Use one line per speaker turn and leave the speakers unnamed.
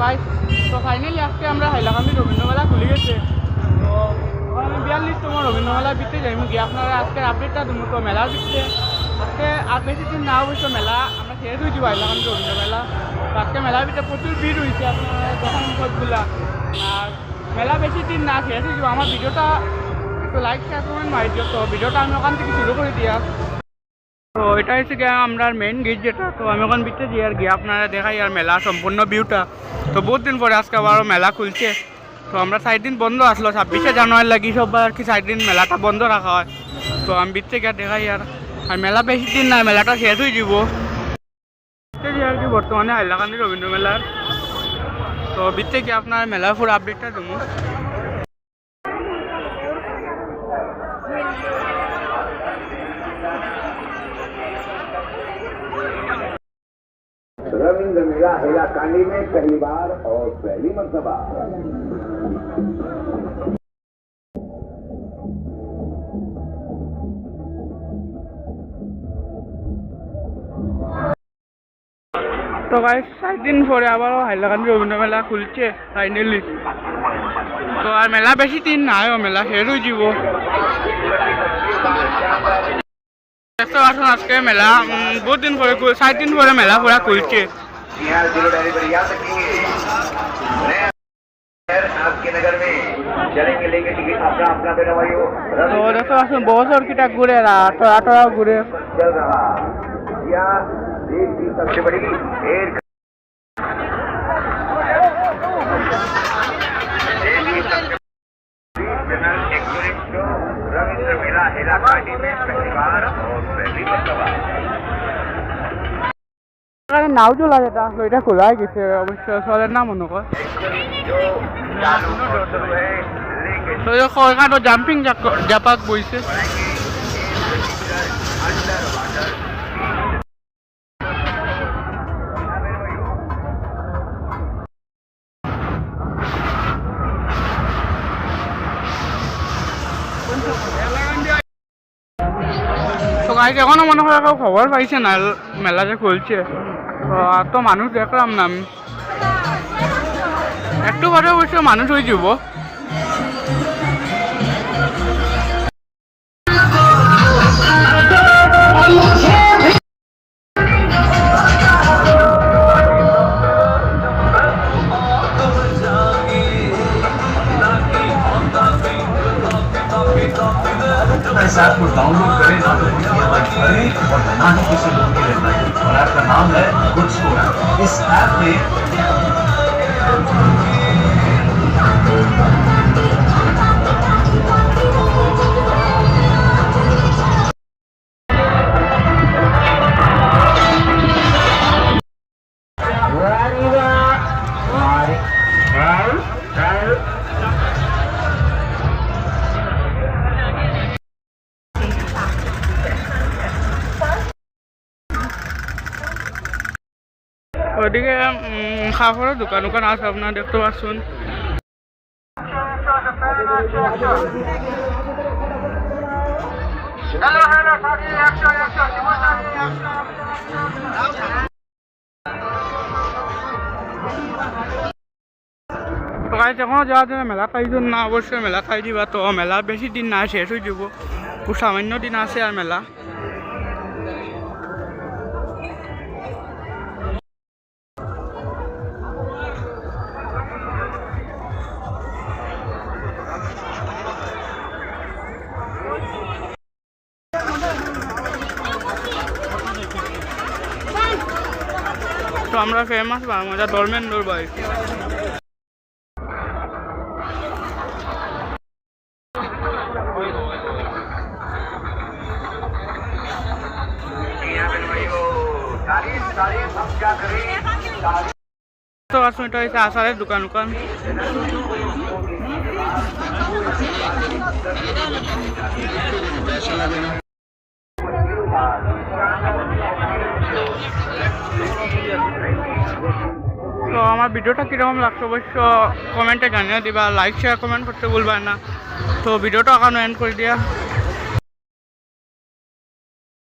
Guys তো finally আজকে আমরা হাইলাকান্দি রবীন্দ্রমেলা খুলে গেছে। তো আমি 42তম রবীন্দ্রমেলা বিতে যাই গিয়ে আপনারা আজকের আপডেটটা দেবো। তো মেলার বিতে আজকে আর বেশি দিন না অবশ্য মেলা আমরা শেষ হয়ে যাবো হাইলাকান্দি রবীন্দ্রমেলা। তো আজকে মেলার ভিতরে প্রচুর ভিড় হয়েছে আপনারা যখন সবগুলা, আর মেলা বেশি দিন না শেষ হয়ে যাবো। আমার ভিডিওটা একটু লাইক শেয়ার কমেন্ট মারি দিও। তো ভিডিওটা আমি ওখান থেকে শুরু করে দিয়া। তো এটা হচ্ছে গিয়ে আমরা মেইন গেট যেটা। তো আমি ওখান ভিতরে যাই আর গিয়ে আপনারা দেখাই আর মেলা সম্পূর্ণ ভিউটা। তো বহুত দিন পরে আজকে আবারও মেলা খুলছে। তো আমরা 4 দিন বন্ধ আসলো, 26শে জানুয়ারি লাগি সববার আর কি 4 দিন মেলাটা বন্ধ রাখা হয়। তো আমি ভিতরে গিয়ে দেখাই আর মেলা বেশি দিন নাই, মেলাটা শেষ হয়ে যাব আর কি বর্তমানে হাইলাকান্দি রবীন্দ্র মেলার। তো ভিতরে গিয়ে আপনার মেলার পুরো আপডেটটা দেবো।
रविंद्र मेला हैलाकांडी में पहली बार और पहली मरतबा।
তো গাইস 4 দিন পরে আবারও হাইলাকান্দি রবীন্দ্র মেলা খুলছে ফাইনালি। তো আর মেলা বেশি দিন নাই, মেলা শেষ হয়ে যাব। আজকে মেলা বহুত দিন পরে 4 দিন পরে মেলা পুরা খুলছে। তো দেখো আসুন বছর কিটা ঘুরে আটরাও ঘুরে।
सबसे बड़ी रविंद्र मेला हैलाकांडी में पहली बार और पहली मरतबा।
নাও চলা যেটা এটা খোলাই গেছে অবশ্য চলের নাম মনে কর। তো জাম্পিং জাপাক বইছে। তো গাইজ এখনো মনে হয় কেউ খবর পাইছে না মেলা যে খুলছে। তো আর তো মানুষ দেখলাম না আমি, একটু পরে অবশ্য মানুষ হয়ে যাব।
इस ऐप को डाउनलोड करें, ना तो किसी हमारी खरीद और ना ही किसी लोग की रहना है। और ऐप का नाम है गुड स्कोर। इस ऐप में
ওইদিকে খাবারের দোকান আছে আপনারা দেখতে পাচ্ছেন। এখনো যাওয়ার জন্য মেলা পাইছেন না, অবশ্যই মেলা খাই দিবা। তো মেলা বেশি দিন না, শেষ হয়ে যাব, খুব সামান্য দিন আছে আর মেলা। তো আমরা ফেমাস বাংলা ধর্মেন্দ্র ভাই। তো আসুন এটা হচ্ছে আচারের দোকান। তো আমার ভিডিওটা কীরকম লাগছে অবশ্য কমেন্টে জানিয়ে দিবা, লাইক শেয়ার কমেন্ট করতে ভুলবেন না। তো ভিডিওটা এখনো এন্ড করে দিয়া।